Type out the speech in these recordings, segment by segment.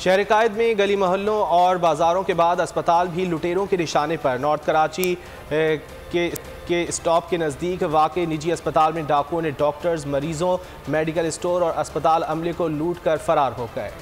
शहर कायद में गली मोहल्लों और बाज़ारों के बाद अस्पताल भी लुटेरों के निशाने पर। नॉर्थ कराची के स्टॉप के नज़दीक वाक़े निजी अस्पताल में डाकुओं ने डॉक्टर्स, मरीजों, मेडिकल स्टोर और अस्पताल अमले को लूट कर फरार हो गए।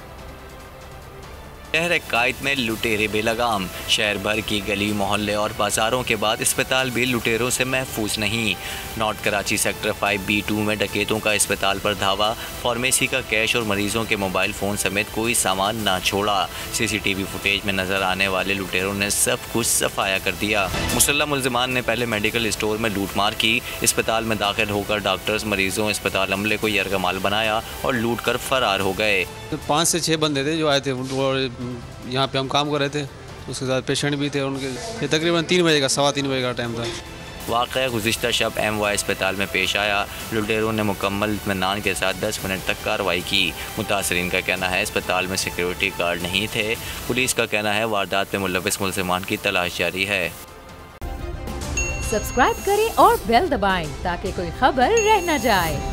शहर कायद में लुटेरे बेलगाम। शहर भर की गली मोहल्ले और बाजारों के बाद अस्पताल भी लुटेरों से महफूज नहीं। नॉर्थ कराची सेक्टर 5B2 में डकैतों का अस्पताल पर धावा। फार्मेसी का कैश और मरीजों के मोबाइल फ़ोन समेत कोई सामान ना छोड़ा। CCTV फुटेज में नजर आने वाले लुटेरों ने सब कुछ सफाया कर दिया। मुसल्लम मुल्जिमान ने पहले मेडिकल स्टोर में लूटमार की। अस्पताल में दाखिल होकर डॉक्टर्स, मरीजों, अस्पताल अमले को यरगमाल बनाया और लूट कर फरार हो गए। 5 से 6 बंदे थे जो आए थे और यहाँ पे हम काम कर रहे थे, उसके साथ पेशेंट भी थे उनके। ये तकरीबन 3 बजे का, 3:15 बजे का टाइम था। वाक़या गुज़िश्ता शब MY अस्पताल में पेश आया। लुटेरों ने मुकम्मल इत्मीनान के साथ 10 मिनट तक कार्रवाई की। मुतासरीन का कहना है अस्पताल में सिक्योरिटी गार्ड नहीं थे। पुलिस का कहना है वारदात में मुलविस मुल्ज़िमान की तलाश जारी है। सब्सक्राइब करें और बेल दबाएं ताकि कोई खबर रह न जाए।